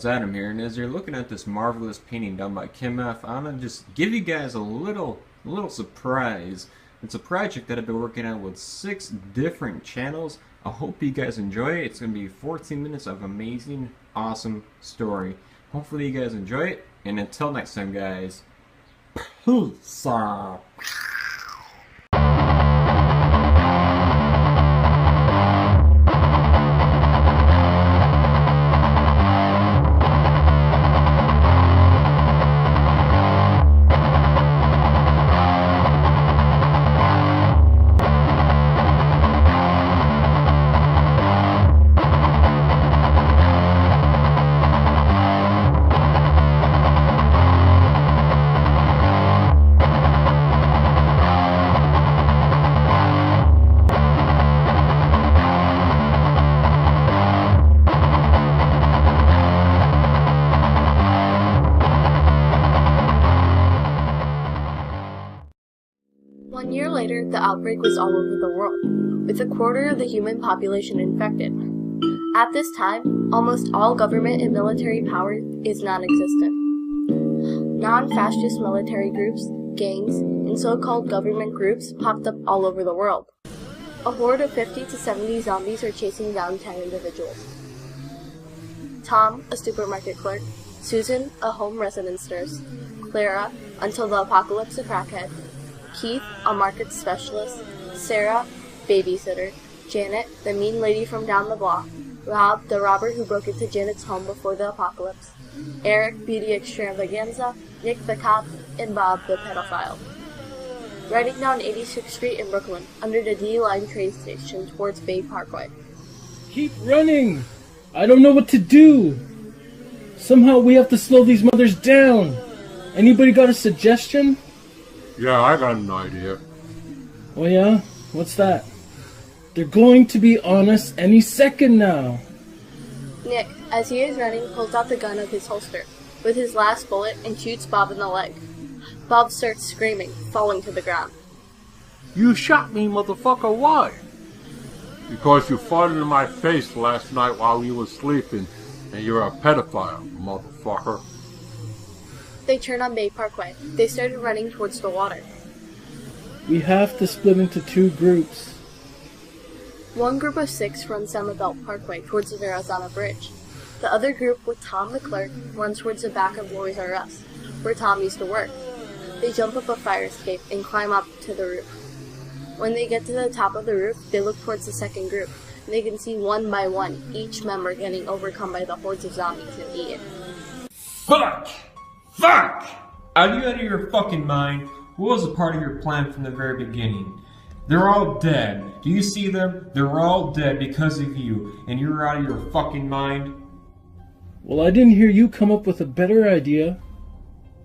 it's Adam here, and as you're looking at this marvelous painting done by Kim F, I want to just give you guys a little surprise. It's a project that I've been working on with 6 different channels. I hope you guys enjoy it. It's going to be 14 minutes of amazing, awesome story. Hopefully you guys enjoy it, and until next time, guys, peace out. One year later, the outbreak was all over the world, with a quarter of the human population infected. At this time, almost all government and military power is non-existent. Non-fascist military groups, gangs, and so-called government groups popped up all over the world. A horde of 50 to 70 zombies are chasing down 10 individuals. Tom, a supermarket clerk, Susan, a home residence nurse, Clara, until the apocalypse, a crackhead, Keith, a market specialist, Sarah, babysitter, Janet, the mean lady from down the block, Rob, the robber who broke into Janet's home before the apocalypse, Eric, beauty extravaganza, Nick the cop, and Bob the pedophile. Riding down 86th Street in Brooklyn, under the D-Line train station towards Bay Parkway. Keep running! I don't know what to do! Somehow we have to slow these mothers down! Anybody got a suggestion? Yeah, I got an idea. Oh yeah? What's that? They're going to be on us any second now. Nick, as he is running, pulls out the gun of his holster, with his last bullet, and shoots Bob in the leg. Bob starts screaming, falling to the ground. You shot me, motherfucker, why? Because you farted in my face last night while we were sleeping, and you're a pedophile, motherfucker. They turned on Bay Parkway. They started running towards the water. We have to split into 2 groups. One group of 6 runs down the Belt Parkway towards the Verrazano Bridge. The other group, with Tom the clerk, runs towards the back of Lois R Us, where Tom used to work. They jump up a fire escape and climb up to the roof. When they get to the top of the roof, they look towards the second group, and they can see one by one each member getting overcome by the hordes of zombies and eaten. Fuck! Are you out of your fucking mind? What was a part of your plan from the very beginning? They're all dead. Do you see them? They're all dead because of you, and you're out of your fucking mind? Well, I didn't hear you come up with a better idea.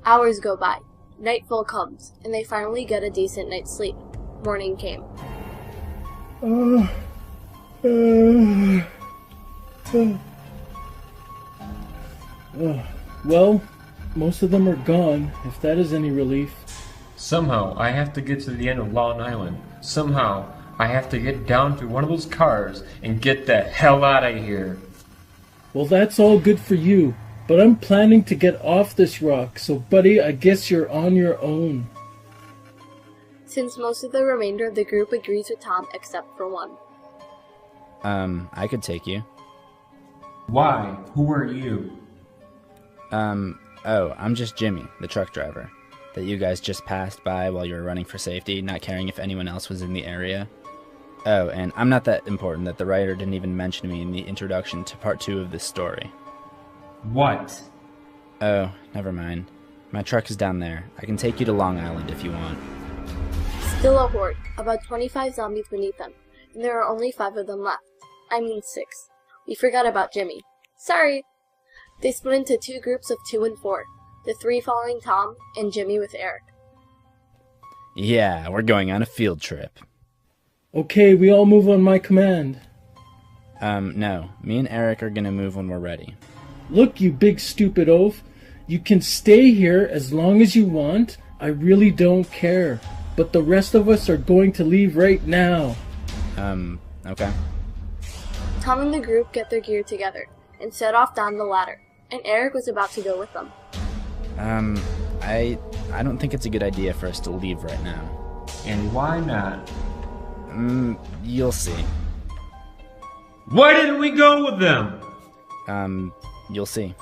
Hours go by. Nightfall comes, and they finally get a decent night's sleep. Morning came. Well, most of them are gone, if that is any relief. Somehow, I have to get to the end of Long Island. Somehow, I have to get down to one of those cars and get the hell out of here. Well, that's all good for you, but I'm planning to get off this rock, so buddy, I guess you're on your own. Since most of the remainder of the group agrees with Tom except for one. I could take you. Why? Who are you? Oh, I'm just Jimmy, the truck driver, that you guys just passed by while you were running for safety, not caring if anyone else was in the area. Oh, and I'm not that important that the writer didn't even mention me in the introduction to part 2 of this story. What? Oh, never mind. My truck is down there. I can take you to Long Island if you want. Still a horde, about 25 zombies beneath them, and there are only 5 of them left. I mean 6. We forgot about Jimmy. Sorry! They split into 2 groups of 2 and 4, the 3 following Tom, and Jimmy with Eric. Yeah, we're going on a field trip. Okay, we all move on my command. No. Me and Eric are gonna move when we're ready. Look, you big stupid oaf. You can stay here as long as you want. I really don't care. But the rest of us are going to leave right now. Okay. Tom and the group get their gear together and set off down the ladder. and Eric was about to go with them. I don't think it's a good idea for us to leave right now. And why not? You'll see. Why didn't we go with them? You'll see.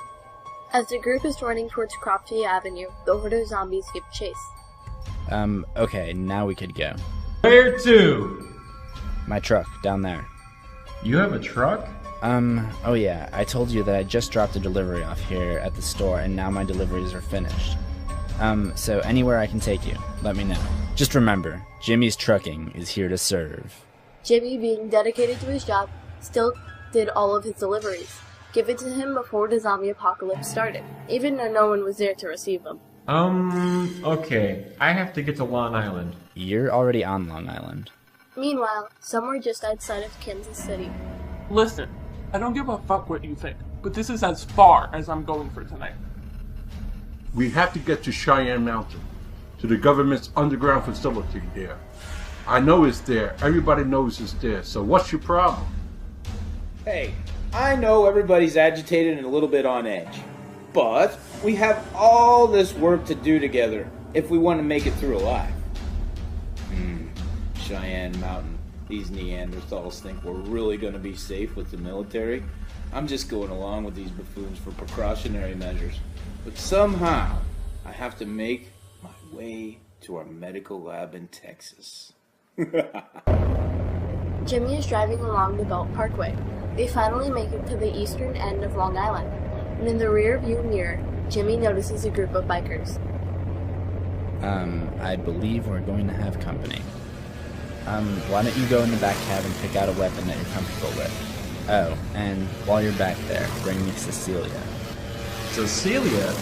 As the group is running towards Crofty Avenue, the horde of zombies give chase. Okay, now we could go. Where to? My truck, down there. You have a truck? Oh yeah, I told you that I just dropped a delivery off here at the store, and now my deliveries are finished. So anywhere I can take you, let me know. Just remember, Jimmy's Trucking is here to serve. Jimmy, being dedicated to his job, still did all of his deliveries, given to him before the zombie apocalypse started, even though no one was there to receive them. Okay. I have to get to Long Island. You're already on Long Island. Meanwhile, somewhere just outside of Kansas City, Listen, I don't give a fuck what you think, but this is as far as I'm going for tonight. We have to get to Cheyenne Mountain, to the government's underground facility there. I know it's there. Everybody knows it's there. So what's your problem? Hey, I know everybody's agitated and a little bit on edge, but we have all this work to do together if we want to make it through alive. Cheyenne Mountain. These Neanderthals think we're really going to be safe with the military. I'm just going along with these buffoons for precautionary measures. But somehow, I have to make my way to our medical lab in Texas. Jimmy is driving along the Belt Parkway. They finally make it to the eastern end of Long Island, and in the rear view mirror, Jimmy notices a group of bikers. I believe we're going to have company. Why don't you go in the back cab and pick out a weapon that you're comfortable with? Oh, and while you're back there, bring me Cecilia. Cecilia?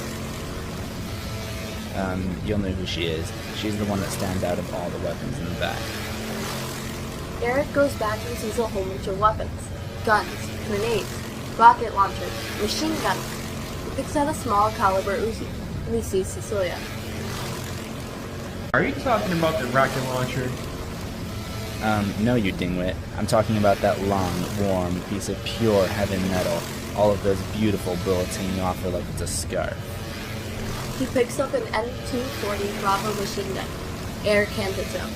You'll know who she is. She's the one that stands out of all the weapons in the back. Eric goes back and sees a whole bunch of weapons. Guns, grenades, rocket launchers, machine guns. He picks out a small caliber Uzi, and he sees Cecilia. Are you talking about the rocket launcher? No, you dingwit. I'm talking about that long, warm piece of pure heavy metal. All of those beautiful bullets hanging off her like it's a scarf. He picks up an M240 Bravo machine gun. Eric hands it to him.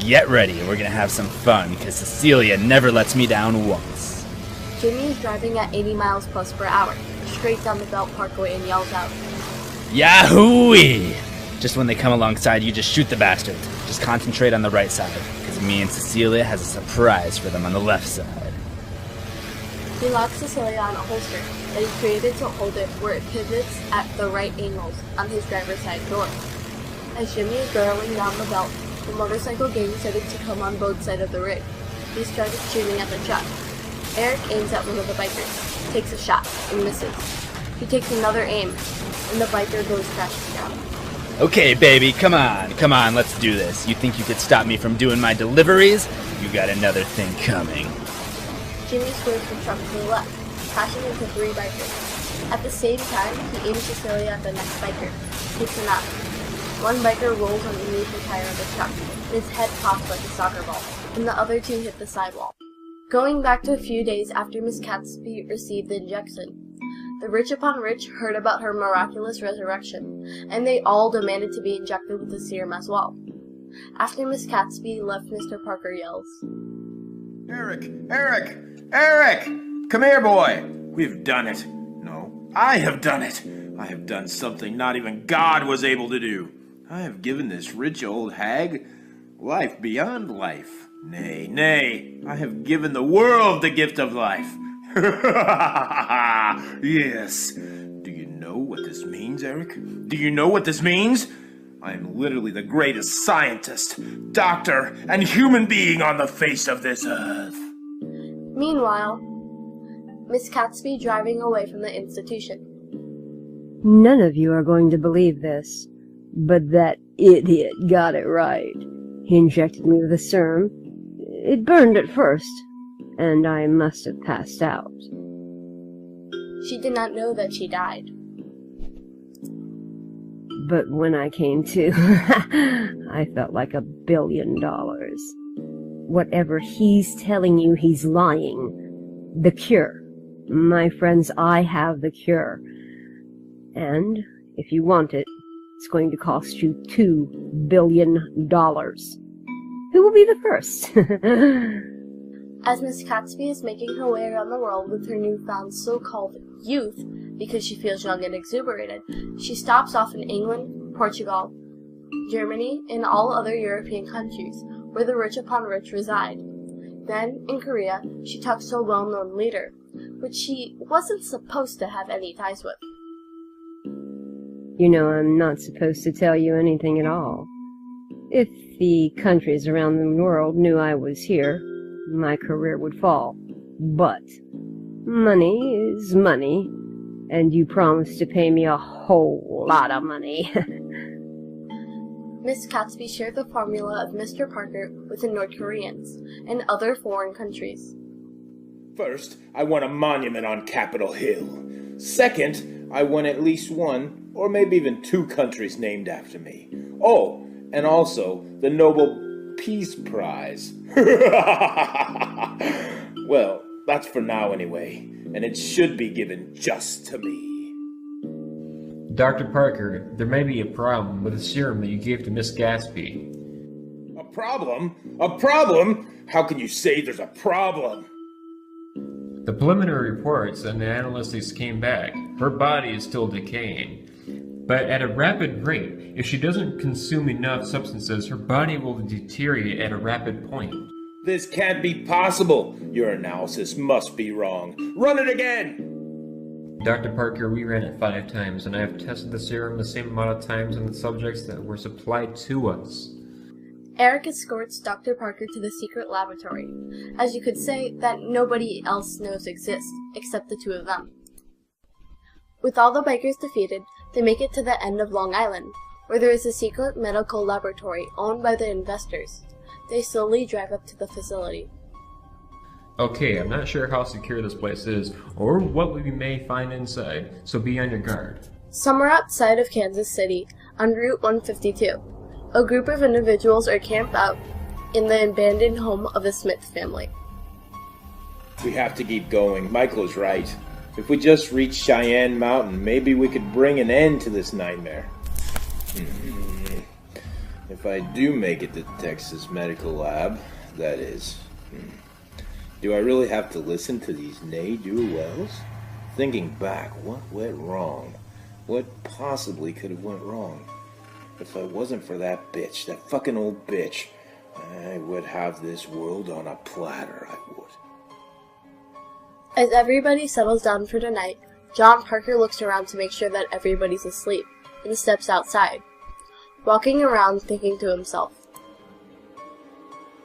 Get ready, we're gonna have some fun, because Cecilia never lets me down once. Jimmy is driving at 80 miles plus per hour, straight down the Belt Parkway, and yells out, Yahoo-wee! Just when they come alongside, you just shoot the bastard. Just concentrate on the right side, because me and Cecilia has a surprise for them on the left side. He locks Cecilia on a holster that he created to hold it where it pivots at the right angles on his driver's side door. As Jimmy is barreling down the belt, the motorcycle gang started to come on both sides of the rig. He started shooting at the truck. Eric aims at one of the bikers, takes a shot, and misses. He takes another aim, and the biker goes crashing down. Okay, baby, come on, let's do this. You think you could stop me from doing my deliveries? You got another thing coming. Jimmy swerves the truck to the left, crashing into 3 bikers. At the same time, he aims Cecilia at the next biker, takes a knock. One biker rolls underneath the tire of the truck, and his head pops like a soccer ball, and the other 2 hit the sidewall. Going back to a few days after Miss Catesby received the injection, the rich upon rich heard about her miraculous resurrection, and they all demanded to be injected with the serum as well. After Miss Catesby left, Mr. Parker yells, Eric! Eric! Eric! Come here, boy! We've done it. No, I have done it. I have done something not even God was able to do. I have given this rich old hag life beyond life. Nay, I have given the world the gift of life. Yes. Do you know what this means, Eric? Do you know what this means? I am literally the greatest scientist, doctor, and human being on the face of this earth. Meanwhile, Miss Catesby driving away from the institution. None of you are going to believe this, but that idiot got it right. He injected me with a serum. It burned at first, and I must have passed out. She did not know that she died. But when I came to, I felt like $1 billion. Whatever he's telling you, he's lying. The cure My friends, I have the cure. And if you want it, it's going to cost you $2 billion. Who will be the first? As Miss Catesby is making her way around the world with her newfound so-called youth, because she feels young and exuberated, she stops off in England, Portugal, Germany, and all other European countries, where the rich upon rich reside. Then, in Korea, she talks to a well-known leader, which she wasn't supposed to have any ties with. You know, I'm not supposed to tell you anything at all. If the countries around the world knew I was here, my career would fall. But money is money, and you promised to pay me a whole lot of money. Miss Catesby shared the formula of Mr. Parker with the North Koreans and other foreign countries. First, I want a monument on Capitol Hill. Second, I want at least one, or maybe even 2 countries named after me. Oh, and also the Nobel Peace Prize. Well, that's for now anyway, and it should be given just to me. Dr. Parker, there may be a problem with the serum that you gave to Miss Gatsby. A problem? A problem? How can you say there's a problem? The preliminary reports and the analytics came back. Her body is still decaying. But at a rapid rate, if she doesn't consume enough substances, her body will deteriorate at a rapid point. This can't be possible. Your analysis must be wrong. Run it again! Dr. Parker, we ran it 5 times, and I have tested the serum the same amount of times on the subjects that were supplied to us. Eric escorts Dr. Parker to the secret laboratory, as you could say that nobody else knows exists, except the 2 of them. With all the bikers defeated, they make it to the end of Long Island, where there is a secret medical laboratory owned by the investors. They slowly drive up to the facility. Okay, I'm not sure how secure this place is, or what we may find inside, so be on your guard. Somewhere outside of Kansas City, on Route 152, a group of individuals are camped out in the abandoned home of the Smith family. We have to keep going. Michael's right. If we just reach Cheyenne Mountain, maybe we could bring an end to this nightmare. If I do make it to Texas Medical Lab, that is. Do I really have to listen to these ne'er-do-wells? Thinking back, what went wrong? What possibly could have went wrong? If I wasn't for that bitch, that fucking old bitch, I would have this world on a platter, I would. As everybody settles down for the night, John Parker looks around to make sure that everybody's asleep, and steps outside, walking around thinking to himself.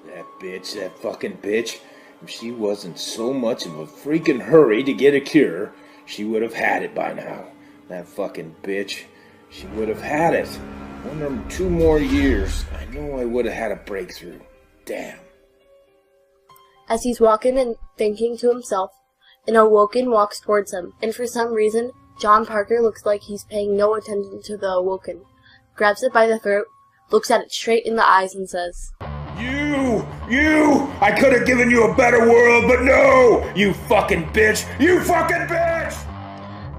That bitch, that fucking bitch. If she wasn't so much of a freaking hurry to get a cure, she would have had it by now. That fucking bitch. She would have had it. 1 or 2 more years, I know I would have had a breakthrough. Damn. As he's walking and thinking to himself, an Awoken walks towards him, and for some reason, John Parker looks like he's paying no attention to the Awoken, grabs it by the throat, looks at it straight in the eyes, and says, You! I could have given you a better world, but no! You fucking bitch! You fucking bitch!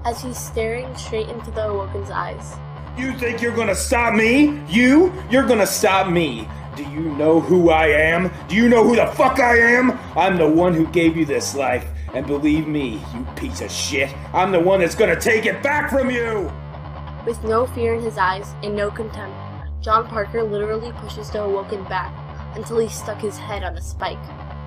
as he's staring straight into the Awoken's eyes. You think you're gonna stop me? You're gonna stop me. Do you know who I am? Do you know who the fuck I am? I'm the one who gave you this life. And believe me, you piece of shit, I'm the one that's gonna take it back from you! With no fear in his eyes and no contempt, John Parker literally pushes the Awoken back until he stuck his head on a spike.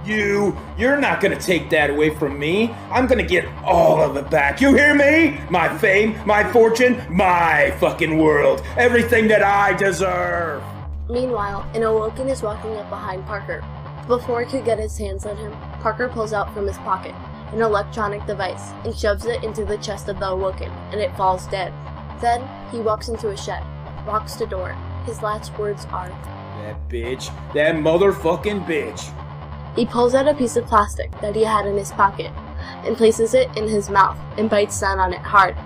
You're not gonna take that away from me. I'm gonna get all of it back. You hear me? My fame, my fortune, my fucking world. Everything that I deserve. Meanwhile, an Awoken is walking up behind Parker. Before he could get his hands on him, Parker pulls out from his pocket an electronic device and shoves it into the chest of the Awoken, and it falls dead. Then, he walks into a shed, locks the door. His last words are, That bitch, that motherfucking bitch. He pulls out a piece of plastic that he had in his pocket and places it in his mouth and bites down on it hard.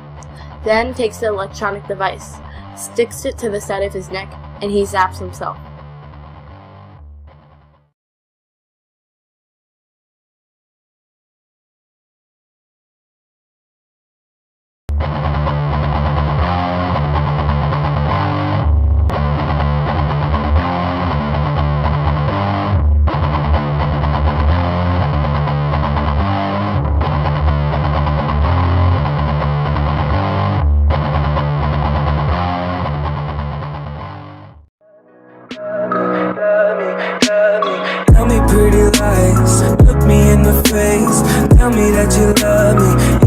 Then takes the electronic device, sticks it to the side of his neck, and he zaps himself. the face. Tell me that you love me.